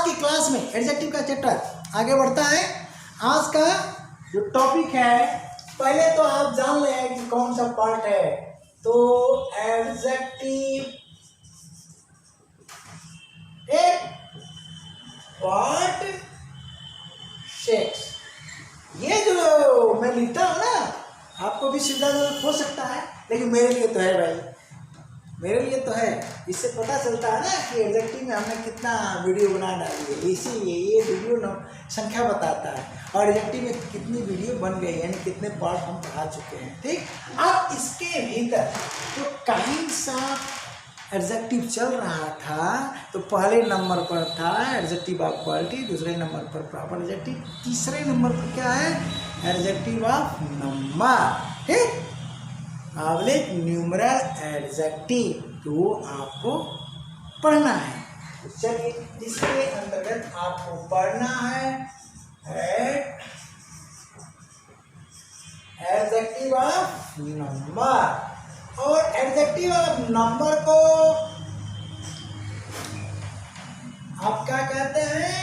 की क्लास में एडजेक्टिव का चैप्टर आगे बढ़ता है। आज का जो टॉपिक है, पहले तो आप जान लें कि कौन सा पार्ट है। तो एडजेक्टिव एक पार्ट 6, ये जो मैं लिखता हूँ ना, आपको भी सुविधा हो सकता है, लेकिन मेरे लिए तो है भाई, मेरे लिए तो है। इससे पता चलता है ना कि एडजेक्टिव में हमने कितना वीडियो बना डाली है, इसीलिए ये वीडियो संख्या बताता है और एडजेक्टिव में कितनी वीडियो बन गई, यानी कितने पार्ट हम पढ़ा चुके हैं। ठीक, अब इसके भीतर तो कहीं सा एडजेक्टिव चल रहा था, तो पहले नंबर पर था एडजेक्टिव ऑफ क्वालिटी, दूसरे नंबर पर प्रॉपर एडजेक्टिव, तीसरे नंबर पर क्या है, एडजेक्टिव ऑफ नंबर। ठीक, पब्लिक न्यूमरल एडजेक्टिव, तो आपको पढ़ना है। चलिए, इसके अंतर्गत आपको पढ़ना है एडजेक्टिव ऑफ नंबर। और एडजेक्टिव ऑफ नंबर को आप क्या कहते हैं,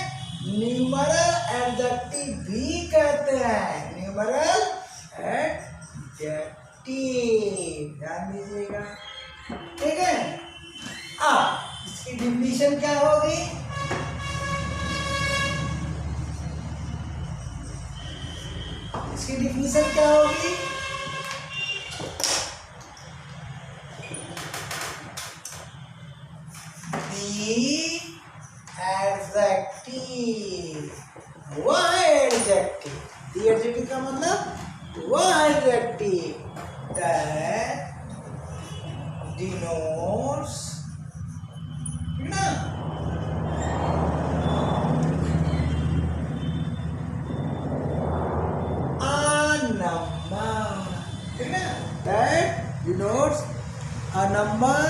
न्यूमरल एडजेक्टिव भी कहते हैं, न्यूमरल एडजेक्टिव, ध्यान दीजिएगा। ठीक है, अब इसकी डिफिनीशन क्या होगी, इसकी डिफिनीशन क्या होगी, एडजेक्टिव, वह एडजेक्टिव, दी एडजेक्टिव का मतलब वह एडजेक्टिव that denotes ना a number, ठीक ना, that denotes a number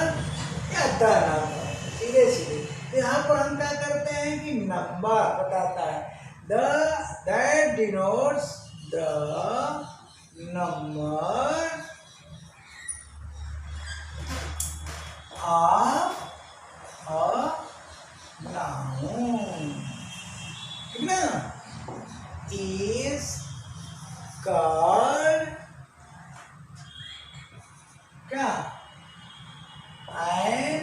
या the number, सीधे सीधे। यहाँ पर हम क्या करते हैं कि नंबर बताता है, that denotes the number of a noun, ठीक ना, is called क्या, an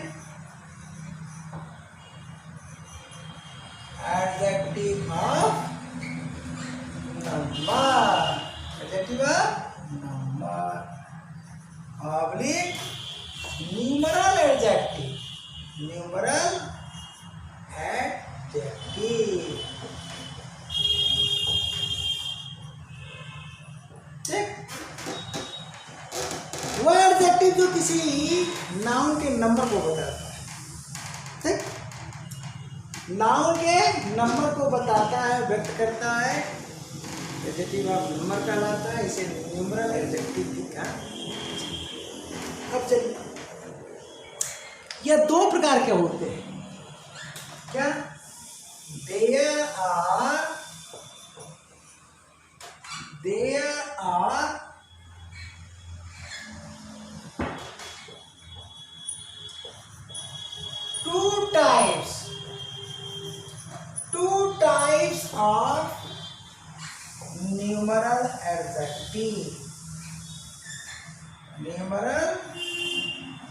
adjective of number, adjective of number, oblique numeral adjective, numeral adjective. ठीक, वह एडजेक्टिव जो किसी नाउन के नंबर को बताता है। ठीक, नाउन के नंबर को बताता है, व्यक्त करता है, एडजेक्टिव ऑफ नंबर कहलाता है, इसे न्यूमरल एडजेक्टिव भी कहा। अब चलिए, यह दो प्रकार के होते हैं, क्या, there are two types of numeral adjective, numeral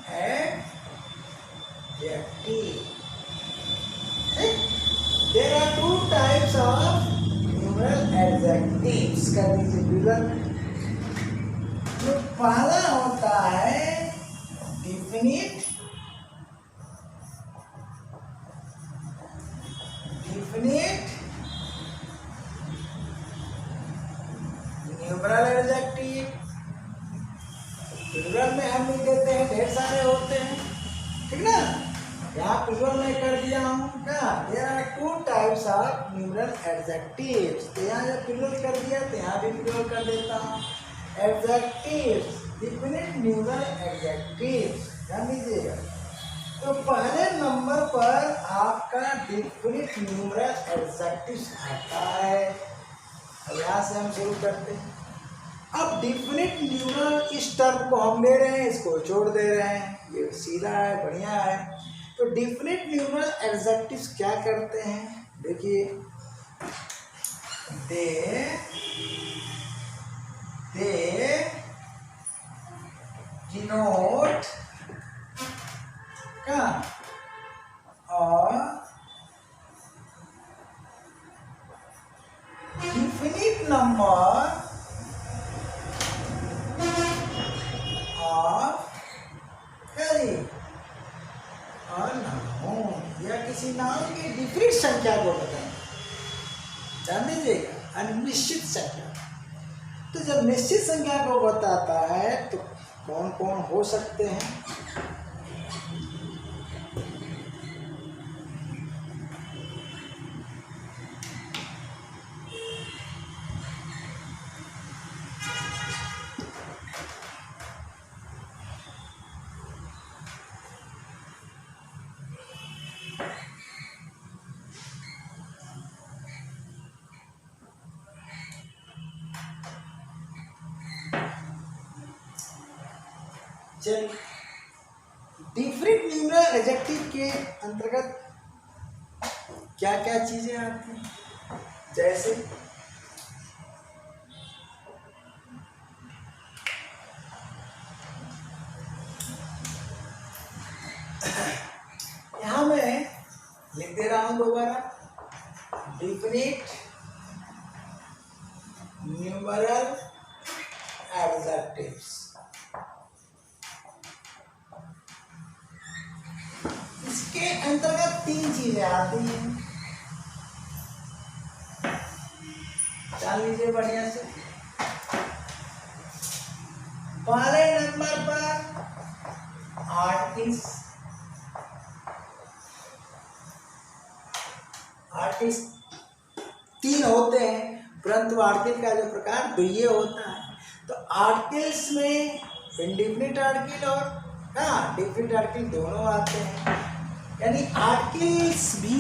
adjective। There are two types of numeral adjectives, कर दीजिए विवरण। जो पहला होता है डिफिनिट न्यूमरल एडजेक्टिव, प्लूरल में हम लिख देते हैं, ढेर सारे होते हैं, ठीक ना, यहाँ प्लूरल में कर दिया हूँ क्या, there are two types of numeral adjectives, तो यहाँ जब प्लूरल कर दिया तो यहाँ भी प्लूरल कर देता हूँ, एडजेक्टिव्स, डिफिनिट न्यूमरल एडजेक्टिव्स, ध्यान दीजिएगा। तो पहले नंबर पर आपका डिफिनिट न्यूमरल एडजेक्टिव्स आता है, यहाँ से हम शुरू करते हैं। अब डिफिनिट न्यूमरल इस टर्म को हम ले रहे हैं, इसको छोड़ दे रहे हैं, ये सीधा है, बढ़िया है। तो डिफिनिट न्यूमरल एडजेक्टिव्स क्या करते हैं, देखिए, दे डिनोट का definite number of करी और नाउन या किसी नाउन की डिफरेंट संख्या को बताएं, जान दीजिएगा, अनिश्चित संख्या। तो जब निश्चित संख्या को बताता है तो कौन कौन हो सकते हैं? चलिए, डिफरेंट न्यूमरल एडजेक्टिव के अंतर्गत क्या क्या चीजें आती हैं? जैसे यहां मैं लिख दे रहा हूं दोबारा, डिफरेंट न्यूमरल एडजेक्टिव्स। इसके अंतर्गत 3 चीजें आती हैं, जान लीजिए बढ़िया से। पहले नंबर पर आर्टिस्ट, आर्टिस्ट 3 होते हैं, परंतु आर्टिकल का जो प्रकार 2 ये होता है। तो आर्टिकल्स में इंडिफिनिट आर्टिकल और डिफिनिट आर्टिकल दोनों आते हैं, यानी आर्टिकल्स भी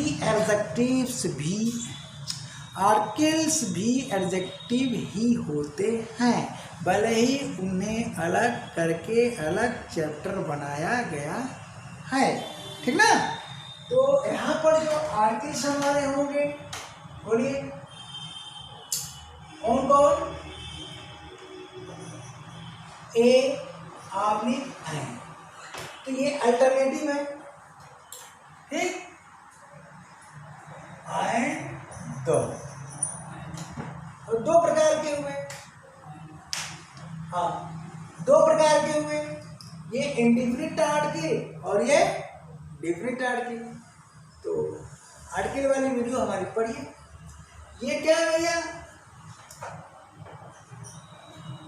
एडजेक्टिव ही होते हैं, भले ही उन्हें अलग करके अलग चैप्टर बनाया गया है, ठीक ना। तो यहाँ पर जो आर्टिकल्स हमारे होंगे, बोलिए कौन कौन? ए, आपने है, तो ये अल्टरनेटिव है, ठीक। एंड दो, और 2 प्रकार के हुए, हाँ 2 प्रकार के हुए, ये इंडिफिनिट आर्टिकल और ये डिफिनिट आर्टिकल। तो आर्टिकल वाली वीडियो हमारी पढ़िए। ये क्या है भैया?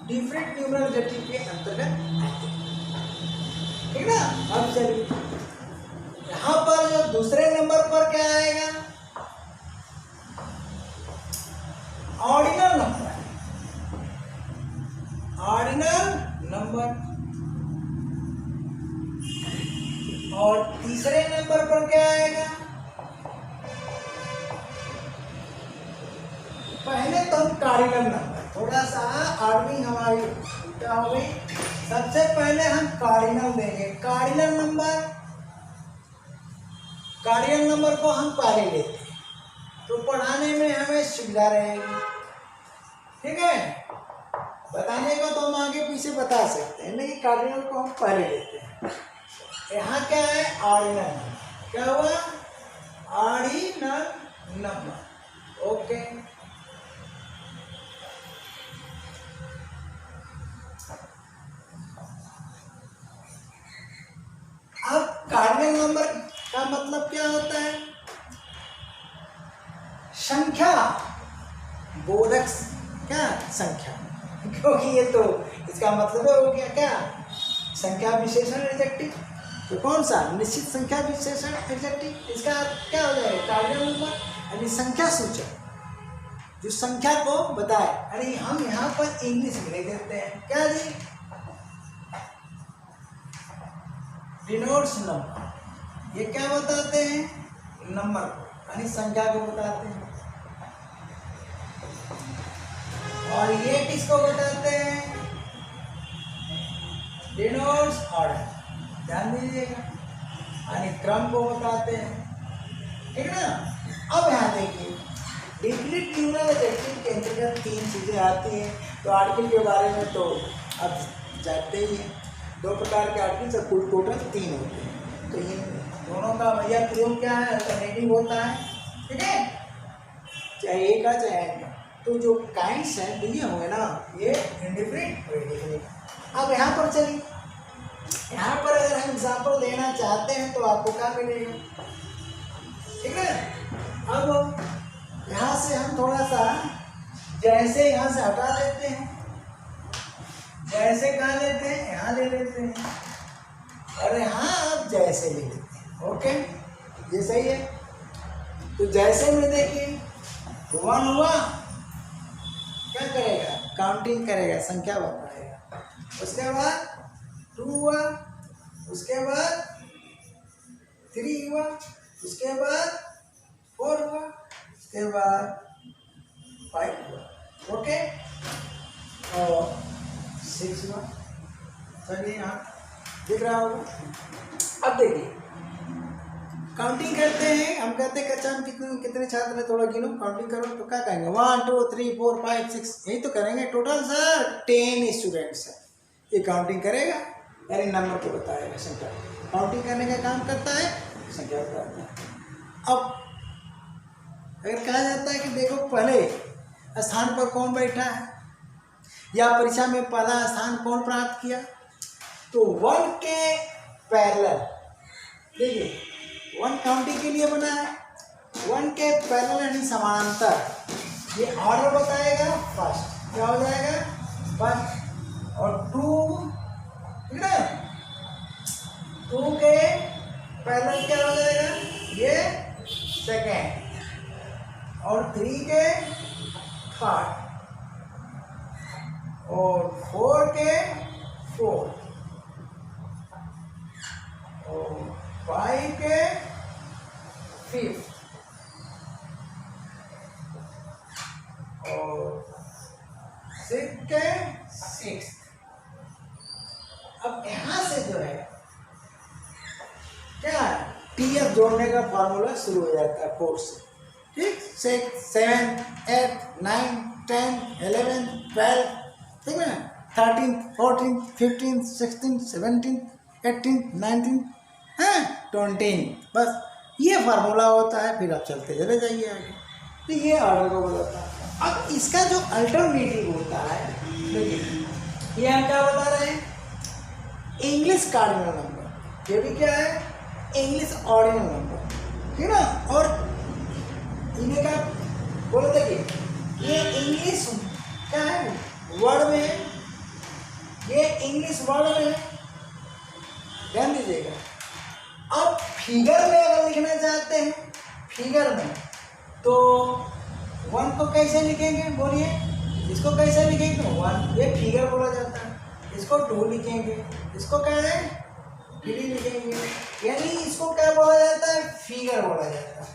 डिफरेंट न्यूमरल एडजेक्टिव के अंतर्गत आते हैं, ठीक ना। अब चलिए, यहां पर जो दूसरे नंबर पर क्या आएगा? Ordinal number, ordinal number. और तीसरे नंबर पर क्या आएगा? पहले तो हम कार्डिनल नंबर, थोड़ा सा आर्मी हमारी उल्टा हो गई। सबसे पहले हम कार्डिनल देंगे, कार्डिनल नंबर को हम पहले लेते हैं, तो पढ़ाने में हमें सुविधा रहेगी, ठीक है। बताने को तो हम आगे पीछे बता सकते हैं, लेकिन कार्डिनल को हम पहले लेते हैं। यहाँ क्या है? Ordinal number. क्या हुआ? Ordinal number, okay. अब कार्डिनल नंबर का मतलब क्या होता है? संख्या बोधक, क्या संख्या, क्योंकि ये तो इसका मतलब हो गया क्या? संख्या विशेषण एडजेक्टिव। तो कौन सा? निश्चित संख्या विशेषण एडजेक्टिव। इसका क्या हो जाएगा? कार्डिनल नंबर, यानी संख्या सूचक, जो संख्या को बताए। अरे हम यहाँ पर इंग्लिश में लिख देते हैं, क्या जी? Denotes number. ये क्या बताते हैं? नंबर को, यानी संख्या को बताते हैं। और ये किसको बताते हैं? डिनोट्स ऑर्डर, ध्यान दीजिएगा, यानी क्रम को बताते हैं, ठीक ना। अब यहाँ देखिए, डिप्लीट न्यूरल एडजेक्टिव के अंतर्गत 3 चीज़ें आती हैं। तो आर्टिकल के बारे में तो अब जानते ही हैं, 2 प्रकार के आर्टिकल से कुल टोटल 3 होते हैं। तो इन दोनों का भैया प्रयोग क्या है, अल्टरनेटिव होता है, ठीक है, चाहे ए का चाहे एन का। तो जो काइंड्स हैं दिए हुए ना, ये इंडिफिनिट और इंडिफिनिट। अब यहाँ पर चलिए, यहाँ पर अगर हम एग्जाम्पल देना चाहते हैं तो आपको क्या मिलेगा, ठीक है। अब यहाँ से हम थोड़ा सा जैसे यहाँ से हटा देते हैं, जैसे कहाँ लेते हैं, यहाँ ले लेते हैं, और यहाँ आप जैसे ले लेते हैं। ओके, ये सही है। तो जैसे में देखिए 1 हुआ, क्या करेगा, काउंटिंग करेगा, संख्या बताएगा। उसके बाद 2 हुआ, उसके बाद 3 हुआ, उसके बाद 4 हुआ, उसके बाद 5 हुआ, ओके, और 6 हुआ। चलिए यहाँ दिख रहा होगा। अब देखिए काउंटिंग करते हैं, हम कहते हैं कक्षा में कितने छात्र हैं, थोड़ा गिनो, काउंटिंग करो, तो क्या कहेंगे 1 2 3 4 5 6, यही तो करेंगे। टोटल सर 10 स्टूडेंट्स हैं। ये काउंटिंग करेगा, यानी नंबर को बताएगा, संख्या। काउंटिंग करने का काम करता है, संख्या बताता है। अब अगर कहा जाता है कि देखो पहले स्थान पर कौन बैठा है, या परीक्षा में पहला स्थान कौन प्राप्त किया, तो 1 के पैरेलल, देखिए 1 काउंटिंग के लिए बना है, 1 के पैरेलल यानी समानांतर, ये ऑर्डर बताएगा। फर्स्ट क्या हो जाएगा, फर्स्ट, और 2, ठीक है, 2 के पैरेलल क्या हो जाएगा, ये सेकेंड, और 3 के थर्ड, और 4 के फोर्थ, और 5 के फिफ्थ, और 6 के सिक्स्थ। अब यहाँ से जो है क्या है, टीएफ जोड़ने का फॉर्मूला शुरू हो जाता है 4 से, ठीक, 6 7 8 9 10 11 12, ठीक है, 13 14 15 16 17 18 19 20, बस ये फार्मूला होता है। फिर आप चलते चले जाइए आगे, तो ये ऑर्डर को बताता है। अब इसका जो अल्टरनेटिव होता है, देखिए ये हम क्या बता रहे हैं, इंग्लिश कार्डिनल नंबर, ये भी क्या है, इंग्लिश ऑर्डिनल नंबर, ठीक है ना। और इन्हें क्या बोलते हैं, ये इंग्लिश क्या है, वर्ड में है, ये इंग्लिश वर्ड में है, ध्यान दीजिएगा। अब फिगर में अगर लिखना चाहते हैं, फिगर में, तो 1 को कैसे लिखेंगे, बोलिए, इसको कैसे लिखेंगे, 1, ये फिगर बोला जाता है। इसको 2 लिखेंगे, इसको क्या है, 3 लिखेंगे, यानी इसको क्या बोला जाता है, फिगर बोला जाता है,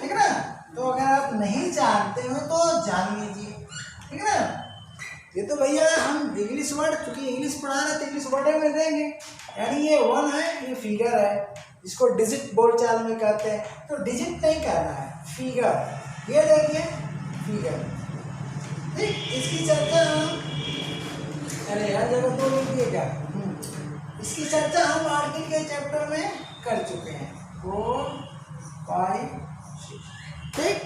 ठीक है ना। तो अगर आप नहीं जानते हो तो जान लीजिए, ठीक है ना। ये तो भैया हम इंग्लिश वर्ड, चूंकि इंग्लिश पढ़ा रहे तो इंग्लिश वर्ड में देंगे, यानी ये 1 है, ये फिगर है, इसको डिजिट बोलचाल में कहते हैं। तो डिजिट नहीं कहना है, फिगर, ये देखिए फिगर, ठीक। इसकी चर्चा हम, अरे हर जगह तो लिखिएगा, इसकी चर्चा हम आर्टिकल के चैप्टर में कर चुके हैं, 4 5 6, ठीक।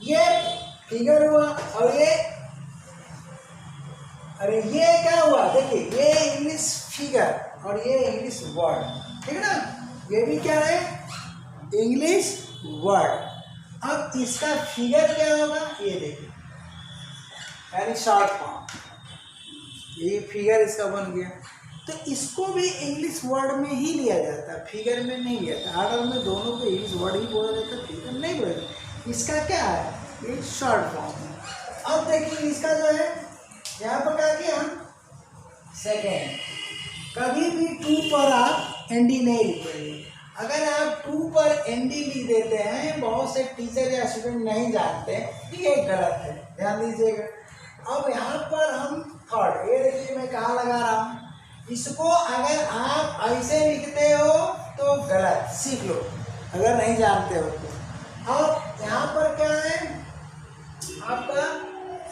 ये फिगर हुआ, और ये, अरे ये क्या हुआ, देखिए ये इंग्लिश फिगर और ये इंग्लिश वर्ड, ठीक है ना। ये भी क्या है, इंग्लिश वर्ड। अब इसका फिगर क्या होगा, ये देखिए, यानी शॉर्ट फॉर्म, ये फिगर इसका बन गया। तो इसको भी इंग्लिश वर्ड में ही लिया जाता है, फिगर में नहीं लिया जाता। ऑर्डर में दोनों को इंग्लिश वर्ड ही बोला जाता है, फिगर नहीं बोला जाता। इसका क्या है, ये शॉर्ट फॉर्म है। अब देखिए इसका जो है, यहाँ पर क्या किया हम, सेकेंड, कभी भी 2 पर आप एनडी नहीं लिखेंगे। अगर आप 2 पर एनडी लिख देते हैं, बहुत से टीचर या स्टूडेंट नहीं जानते, ये गलत है, ध्यान दीजिएगा। अब यहाँ पर हम थर्ड, ये देखिए मैं कहाँ लगा रहा हूँ, इसको अगर आप ऐसे लिखते हो तो गलत, सीख लो अगर नहीं जानते हो तो, अब यहाँ पर क्या है आपका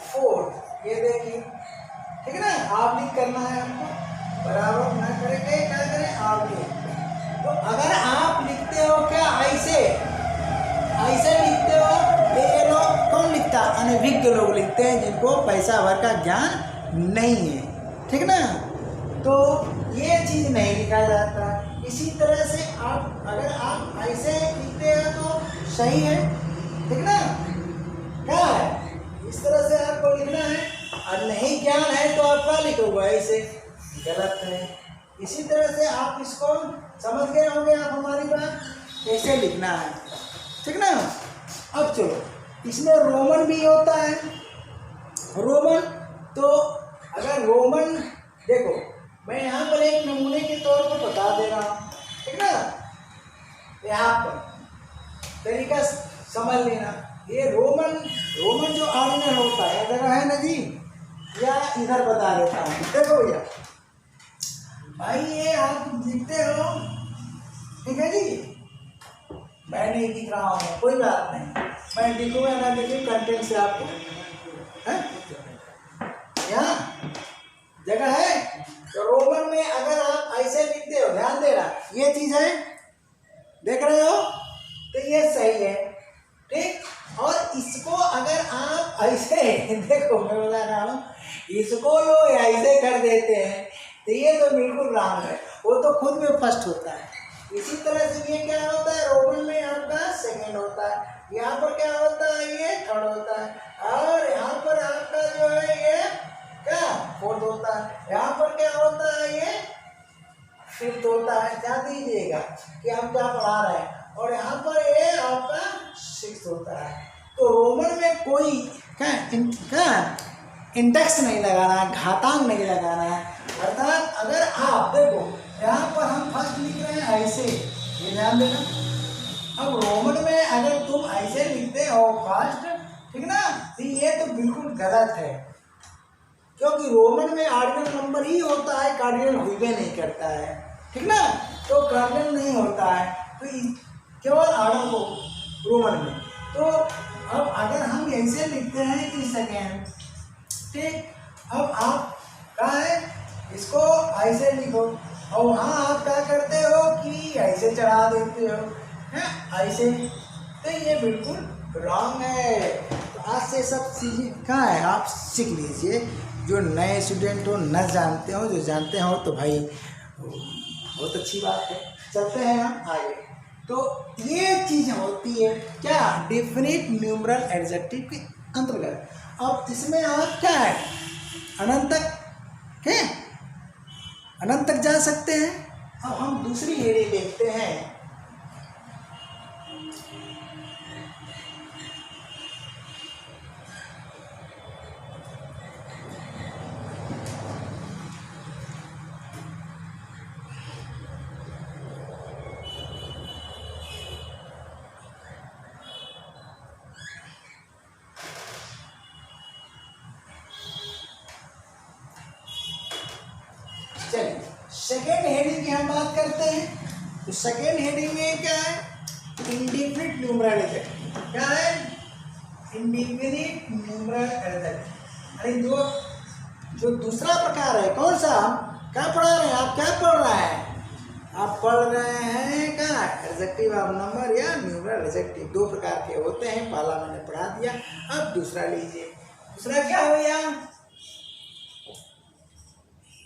4, ये देखिए, ठीक है ना, ऑब्लिक करना है आपको, बराबर ना करेंगे, क्या करें ऑब्लिक। तो अगर आप लिखते हो क्या ऐसे लिखते हो, ये लोग कौन लिखता, अनभिज्ञ लोग लिखते हैं, जिनको पैसा भर का ज्ञान नहीं है, ठीक ना। तो ये चीज़ नहीं लिखा जाता। इसी तरह से आप अगर आप ऐसे लिखते हो तो सही है, ठीक ना, क्या है, इस तरह से आपको लिखना है। और नहीं ज्ञान है तो आप क्या लिखोगे, ऐसे, गलत है। इसी तरह से आप इसको समझ गए होंगे आप हमारी बात, कैसे लिखना है, ठीक ना। अब चलो, इसमें रोमन भी होता है, रोमन। तो अगर रोमन देखो, मैं यहाँ पर एक नमूने के तौर पर बता दे रहा हूँ, ठीक ना, यहाँ पर तरीका समझ लेना। ये रोमन जो ऑर्डिनल होता है, जगह है ना जी, या इधर बता देता हूँ, देखो भैया भाई, ये आप लिखते हो, ठीक है जी, मैं नहीं दिख रहा हूँ, कोई बात नहीं, मैं दिखूँ या ना दिखूँ, कंटेंट से आपको है, यहाँ जगह है। तो रोमन में अगर आप ऐसे लिखते हो, ध्यान देना, ये चीज़ है, देख रहे हो, तो ये सही है, ठीक। और इसको अगर आप ऐसे देखो, मैं बता रहा हूँ, इसको लोग ऐसे कर देते हैं, तो ये तो बिल्कुल रॉन्ग है, वो तो खुद में फर्स्ट होता है। इसी तरह से ये क्या होता है, रोमन में आपका सेकंड होता है, यहाँ पर क्या होता है, ये थर्ड होता है, और यहाँ पर आपका जो है ये क्या फोर्थ होता है, यहाँ पर क्या होता है, ये फिफ्थ होता है। ध्यान दीजिएगा कि हम क्या पढ़ा रहे हैं, और यहाँ पर ये आपका सिक्स्थ होता है। तो रोमन में कोई क्या इंडेक्स नहीं लगाना है, घातांक नहीं लगाना है। अर्थात अगर आप देखो, यहाँ पर हम फर्स्ट लिख रहे हैं ऐसे, ये ध्यान देना। अब रोमन में अगर तुम ऐसे लिखते हो फर्स्ट, ठीक ना, तो ये तो बिल्कुल गलत है, क्योंकि रोमन में ऑर्डिनल नंबर ही होता है, कार्डिनल हुए नहीं करता है, ठीक ना। तो कार्डिनल नहीं होता है, तो केवल ऑर्डर को रोमन में। तो अब अगर हम ऐसे लिखते हैं कि सेकेंड, ठीक। अब आप कहाँ है, इसको ऐसे लिखो, और वहाँ आप क्या करते हो कि ऐसे चढ़ा देते हो, है ऐसे, तो ये बिल्कुल रॉन्ग है। तो आज से सब चीज़ें कहाँ है, आप सीख लीजिए। जो नए स्टूडेंट हो, न जानते हो, जो जानते हो तो भाई बहुत अच्छी बात है। चलते हैं हम आगे। तो ये चीज़ होती है क्या, डेफिनेट न्यूमरल एडजेक्टिव के अंतर्गत। अब इसमें आप क्या है, अनंत तक है, अनंत तक जा सकते हैं। अब हम दूसरी हेडिंग देखते हैं। चलिए सेकेंड हेडिंग की हम बात करते हैं। तो सेकेंड हेडिंग में क्या है, इंडेफिनिट न्यूमरल एडजेक्टिव। क्या है, इंडेफिनिट न्यूमरल एडजेक्टिव। अरे जो दूसरा प्रकार है, कौन सा, हम क्या पढ़ा रहे हैं, आप क्या पढ़ रहे हैं, आप पढ़ रहे हैं क्या, एडजेक्टिव ऑफ नंबर या न्यूमरल एडजेक्टिव। दो प्रकार के होते हैं, पहला मैंने पढ़ा दिया, अब दूसरा लीजिए। दूसरा क्या हो गया,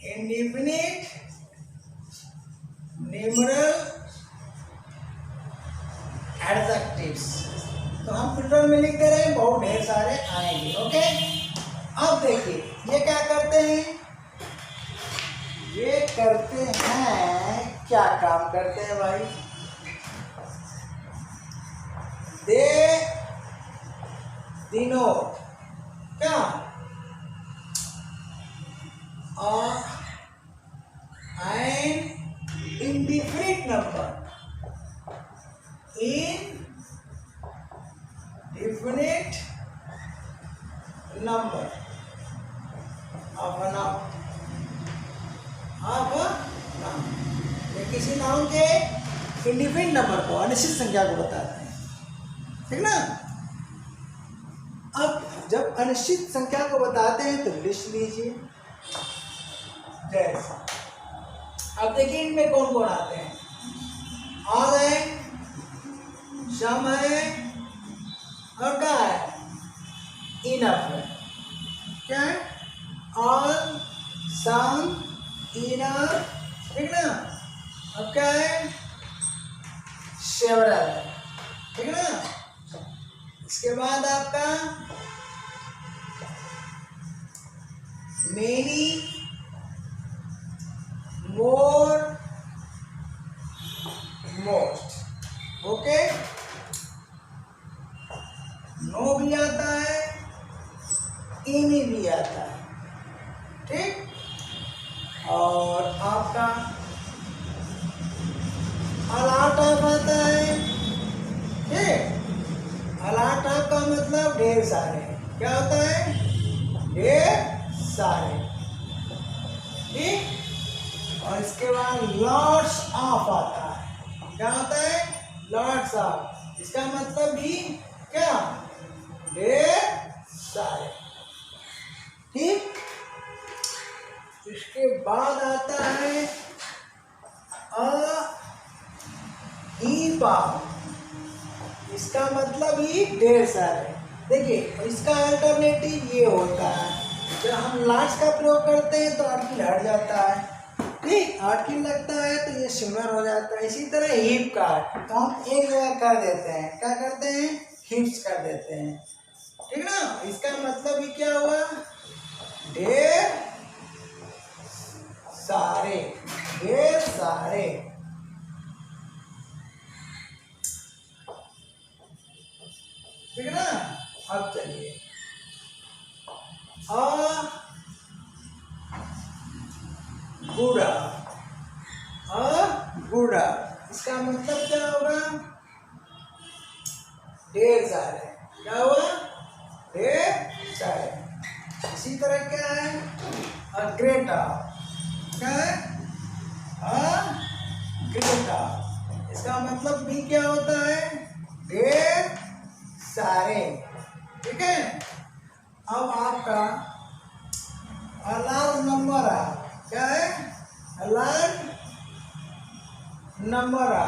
इंडेफिनिट न्यूमरल एडजेक्टिव्स। तो हम प्लूरल में लिख दे रहे हैं, बहुत ढेर सारे आएंगे, ओके। अब देखिए ये क्या करते हैं, ये करते हैं क्या काम करते हैं भाई, दिनों क्या, और an indefinite number, indefinite number of a noun, ये किसी नाउन के इंडिफिनिट नंबर को, अनिश्चित संख्या को बताते हैं। ठीक ना। अब जब अनिश्चित संख्या को बताते हैं तो लिस्ट लीजिए। जैसे अब देखिए इनमें कौन कौन आते हैं। ऑल है, सम है और क्या है, इनफ है। क्या है, ऑल, सम, इनफ, ठीक ना। अब क्या है, सेवरल है, ठीक ना। इसके बाद आपका मेनी, मोर, मोस्ट। ओके, नो भी आता है, एनी भी आता है, ठीक। और आपका अलाट ऑफ आता है, ठीक। अलाट ऑफ का मतलब ढेर सारे, क्या होता है, ढेर सारे, ठीक। और इसके बाद लॉट्स ऑफ आता है, क्या होता है, लॉट्स ऑफ, इसका मतलब भी क्या, ढेर सारे, ठीक। इसके बाद आता है हीप ऑफ, इसका मतलब ही ढेर सारे। देखिए इसका अल्टरनेटिव ये होता है, जब हम लार्ज का प्रयोग करते हैं तो आर्टिकल हट जाता है, ठीक। आर्टिकल लगता है तो ये सिंगुलर हो जाता है। इसी तरह हीप का तो हम एक जगह कर देते हैं, क्या करते हैं, हिप्स कर देते हैं, ठीक ना। इसका मतलब ही क्या हुआ, ढेर सारे, ढेर सारे, ठीक है ना। अब चलिए गुड़ा, गुड़ा, इसका मतलब क्या होगा, ढेर सारे, क्या हुआ, ढेर सारे। इसी तरह क्या है, ग्रेटा, क्या है, ग्रेटा, इसका मतलब भी क्या होता है, ढेर सारे, ठीक है। अब आपका अलार्म नंबर आ, क्या है, अलार्म नंबर आ,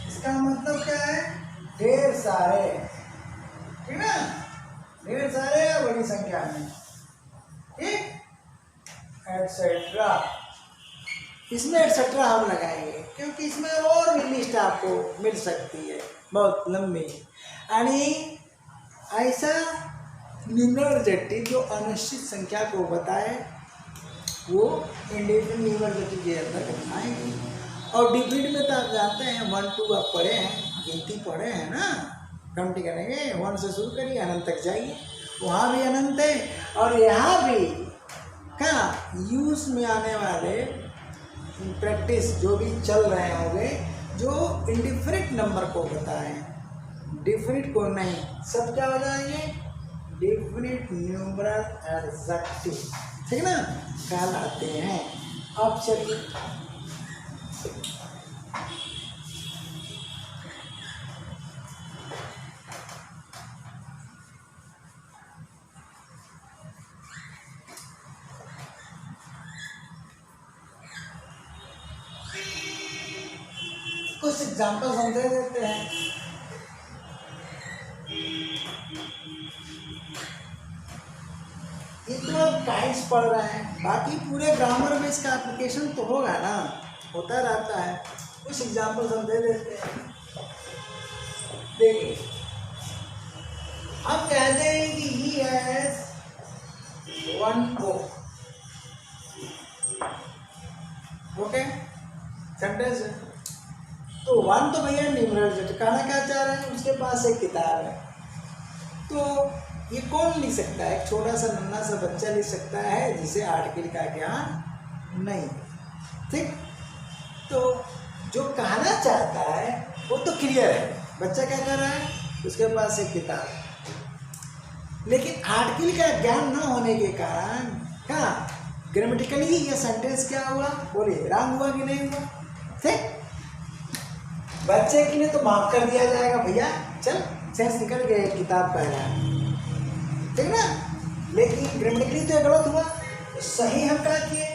इसका मतलब क्या है, ढेर सारे, ठीक ना। ढेर सारे या बड़ी संख्या में, ठीक, एटसेट्रा। इसमें एटसेट्रा हम लगाएंगे क्योंकि इसमें और भी लिस्ट आपको मिल सकती है बहुत लंबी। आणि ऐसा न्यूमरल जटिल जो अनिश्चित संख्या को बताए वो इंडिविजुअल न्यूमरल जटिल के अंदर आएंगे। और डिफिट में तो आप जानते हैं 1 2 आप पढ़े हैं, गिनती पढ़े हैं ना, काउंटिंग करेंगे 1 से शुरू करिए अनंत तक जाइए, वहाँ भी अनंत है। और यहाँ भी क्या यूज में आने वाले प्रैक्टिस जो भी चल रहे होंगे, जो इंडिफरेंट नंबर को बताएं, डिफरेंट को नहीं, सब क्या हो जाएंगे, डिफरेंट न्यूमरल एडजेक्टिव, ठीक ना, कहलाते हैं। अब चलिए कुछ एग्जाम्पल हम दे देते हैं। ये तो आप टाइप्स पढ़ रहे हैं, बाकी पूरे ग्रामर में इसका एप्लीकेशन तो होगा ना, होता रहता है। कुछ एग्जाम्पल हम दे देते हैं। देखिए हम कहते हैं कि he has 1 book, okay, sentence है। तो 1 तो भैया न्यूमरल जटिल, कहना क्या चाह रहे हैं, उसके पास एक किताब है। तो ये कौन लिख सकता है, एक छोटा सा नन्हा सा बच्चा लिख सकता है जिसे आर्टिकल का ज्ञान नहीं, ठीक। तो जो कहना चाहता है वो तो क्लियर है, बच्चा क्या कर रहा है, उसके पास एक किताब है, लेकिन आर्टिकल का ज्ञान न होने के कारण क्या ग्रामेटिकली ये सेंटेंस क्या हुआ, बोलिए रॉन्ग हुआ कि नहीं हुआ, ठीक। बच्चे के लिए तो माफ कर दिया जाएगा भैया, चल सेंस निकल गए, किताब पढ़ रहा है, ठीक ना। लेकिन ग्रामेटिकली तो गलत हुआ, तो सही हम क्या किए,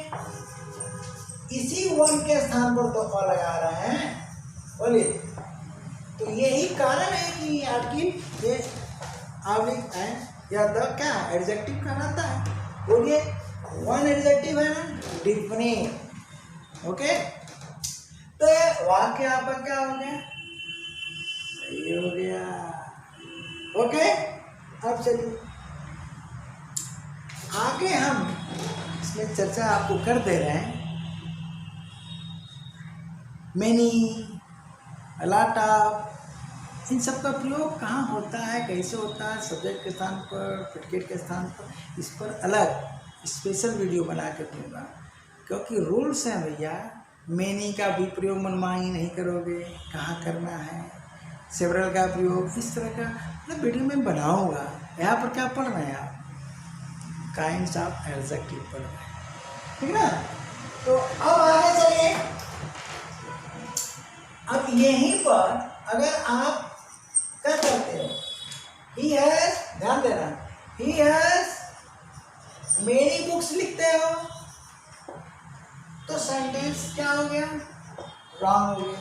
इसी वन के स्थान पर तो अ लगा रहे हैं, बोलिए। तो यही कारण है कि आपकी ये आवलिक है या द क्या एडजेक्टिव कहलाता है, बोलिए। वन एडजेक्टिव है ना, डिफरेंट, ओके। तो ये वाक्य आपका क्या हो गया, सही हो गया, ओके। अब चलिए आगे हम इसमें चर्चा आपको कर दे रहे हैं। मैनी, लॉट ऑफ, इन सब का प्रयोग कहाँ होता है, कैसे होता है, सब्जेक्ट के स्थान पर, प्रेडिकेट के स्थान पर, इस पर अलग स्पेशल वीडियो बना के दूंगा, क्योंकि रूल्स हैं भैया। मैनी का भी प्रयोग मनमानी नहीं करोगे, कहाँ करना है, सेवरल का प्रयोग, इस तरह का मतलब वीडियो में बनाऊंगा। यहाँ पर क्या पढ़ रहे हैं आप, काइंड्स ऑफ एडजेक्टिव पढ़ रहे हैं, ठीक ना। तो अब आगे चलिए, अब यहीं पर अगर आप क्या करते हो, ही हैज, ध्यान देना, ही हैज मेनी बुक्स लिखते हो, तो सेंटेंस क्या हो गया, रॉन्ग हो गया।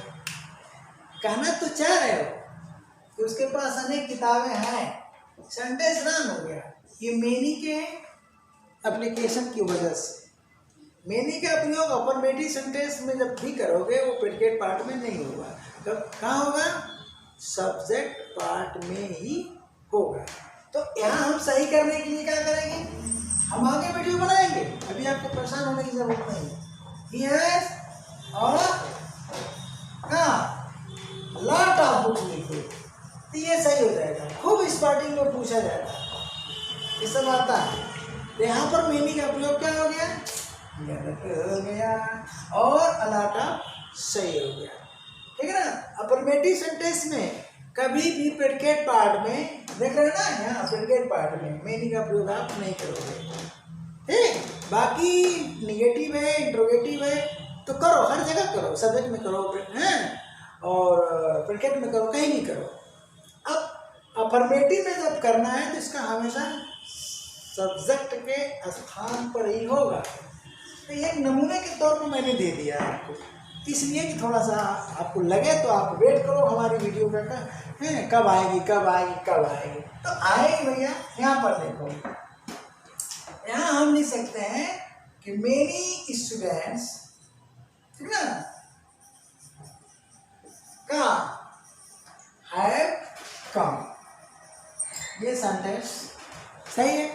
कहना तो चाह रहे हो कि उसके पास अनेक किताबें हैं, सेंटेंस रॉन्ग हो गया। ये मेनी के एप्लीकेशन की वजह से, मेनी का प्रयोग अफर्मेटिव सेंटेंस में जब भी करोगे वो प्रेडिकेट पार्ट में नहीं होगा, तब कहाँ होगा, सब्जेक्ट पार्ट में ही होगा। तो यहाँ हम सही करने के लिए क्या करेंगे, हम आगे वीडियो बनाएंगे, अभी आपको परेशान होने की जरूरत नहीं। यस, और कहाँ लॉट ऑफ बुक्स लिखो, तो ये सही हो जाएगा। खूब स्टार्टिंग में पूछा जाएगा, ये सब आता है। तो यहाँ पर मेनी का प्रयोग क्या हो गया, गलत हो गया, और अलाटा सही हो गया, ठीक है ना। अफर्मेटिव सेंटेंस में कभी भी प्रेडिकेट पार्ट में देख रहे हैं ना, यहाँ प्रेडिकेट पार्ट में मेनी का प्रयोग आप नहीं करोगे, ठीक। बाकी निगेटिव है, इंट्रोगेटिव है, तो करो, हर जगह करो, सब्जेक्ट में करो हैं, और प्रेडिकेट में करो, कहीं नहीं करो। अब अफर्मेटिव में जब करना है तो इसका हमेशा सब्जेक्ट के स्थान पर ही होगा। तो एक नमूने के तौर पर मैंने दे दिया आपको, इसलिए कि थोड़ा सा आपको लगे तो आप वेट करो हमारी वीडियो का है, कब आएगी कब आएगी कब आएगी, तो आएगी भैया। यहाँ पर देखो, यहाँ हम लिख सकते हैं कि मेनी स्टूडेंट्स, ठीक ना, कहाँ हैव कम, ये सेंटेंस सही है।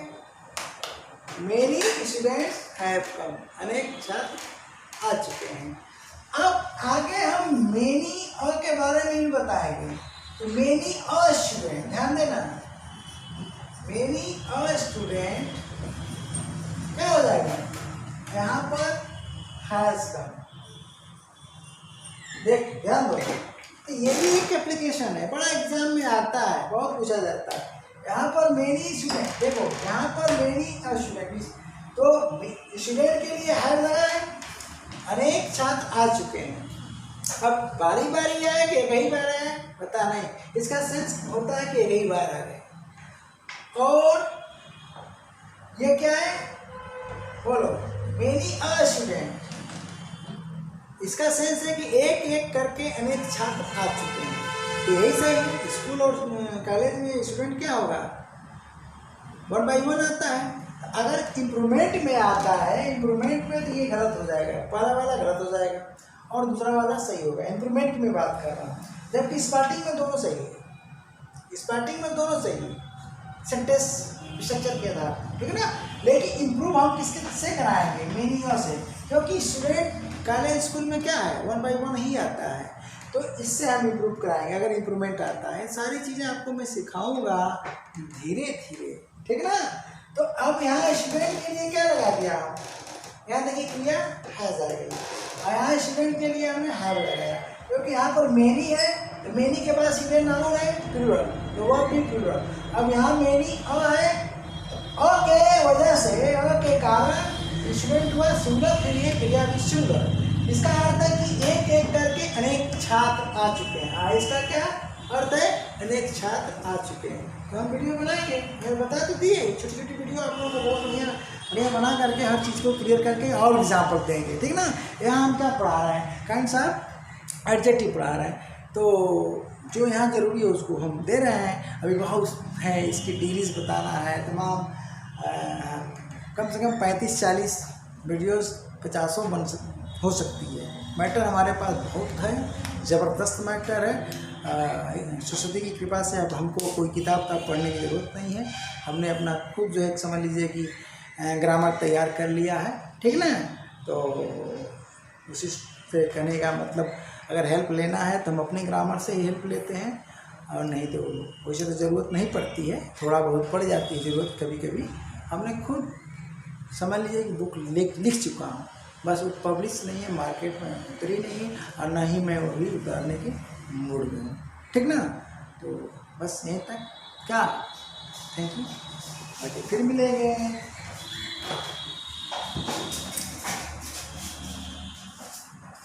मेनी स्टूडेंट्स हैव कम, अनेक छात्र आ चुके हैं। अब आगे हम मेनी और के बारे में भी बताएंगे। तो मेनी अ स्टूडेंट, ध्यान देना, मेनी अ स्टूडेंट क्या हो जाएगा, यहाँ पर हैज कम, देख ध्यान दो, तो ये भी एक एप्लीकेशन है, बड़ा एग्जाम में आता है, बहुत पूछा जाता है। यहाँ पर मेनी स्टूडेंट, देखो यहाँ पर मेनी स्टूडेंट, तो स्टूडेंट के लिए हैव लगा है, अनेक छात्र आ चुके हैं। अब बारी बारी आए कि एक ही बार आए, पता नहीं, इसका सेंस होता है कि एक ही बार आ गए। और ये क्या है, बोलो, मेनी अ स्टूडेंट, इसका सेंस है कि एक एक करके अनेक छात्र आ चुके हैं। तो यही सही, स्कूल और कॉलेज में स्टूडेंट क्या होगा, 1 by 1 आता है। अगर इम्प्रूवमेंट में आता है, इम्प्रूवमेंट में तो ये गलत हो जाएगा, पहला वाला गलत हो जाएगा और दूसरा वाला सही होगा। इम्प्रूवमेंट में बात कर रहा हूँ, जबकि स्टार्टिंग में दोनों सही है, स्टार्टिंग में दोनों सही है सेंटेंस स्ट्रक्चर के आधार, ठीक है ना। लेकिन इम्प्रूव हम किसके से कराएंगे, मेनियों से, क्योंकि स्टूडेंट कॉलेज स्कूल में क्या है, 1 by 1 ही आता है, तो इससे हम इम्प्रूव कराएंगे। अगर इम्प्रूवमेंट आता है, सारी चीज़ें आपको मैं सिखाऊंगा धीरे धीरे, ठीक है ना। तो अब यहाँ स्टूडेंट के लिए क्या लगा दिया, यहाँ देखिए क्रिया हैज आ गई, और यहाँ स्टूडेंट के लिए हमने हैव लगाया, क्योंकि यहाँ पर मेनी है, तो मेनी के पास स्टूडेंट नाउन है प्लूरल, तो वह भी प्लूरल। अब यहाँ मेनी अ है, अ के वजह से, अ के कारण स्टूडेंट हुआ सिंगुलर, के लिए क्रिया भी सिंगुलर। इसका अर्थ है कि एक एक करके अनेक छात्र आ चुके हैं। इसका क्या अर्थ है? अनेक छात्र आ चुके हैं। तो हम वीडियो बनाएंगे, मैं बता तो दिए, छोटी छोटी वीडियो आप लोगों को बहुत बढ़िया बढ़िया बना करके हर चीज़ को क्लियर करके और एग्जाम्पल देंगे, ठीक ना। यहाँ हम क्या पढ़ा रहे हैं? काइंड साहब एडजेक्टिव पढ़ा रहे हैं, तो जो यहाँ ज़रूरी है उसको हम दे रहे हैं। अभी बहुत है, इसकी डिग्रीज बताना है तमाम, कम से कम 35-40 वीडियोस 50 हो सकती है। मैटर हमारे पास बहुत है, ज़बरदस्त मैटर है। सरस्वती की कृपा से अब हमको कोई किताब पढ़ने की ज़रूरत नहीं है। हमने अपना खुद जो है समझ लीजिए कि ग्रामर तैयार कर लिया है, ठीक ना। तो उसी से कहने का मतलब, अगर हेल्प लेना है तो हम अपने ग्रामर से ही हेल्प लेते हैं, और नहीं तो वैसे तो ज़रूरत नहीं पड़ती है, थोड़ा बहुत पड़ जाती है ज़रूरत कभी कभी। हमने खुद समझ लीजिए कि बुक लिख चुका हूँ, बस वो पब्लिश नहीं है, मार्केट में उतरी नहीं है, और ना ही मैं वही उतारने के मूड में हूँ, ठीक ना। तो बस यहीं तक, क्या, थैंक यू, फिर मिलेंगे।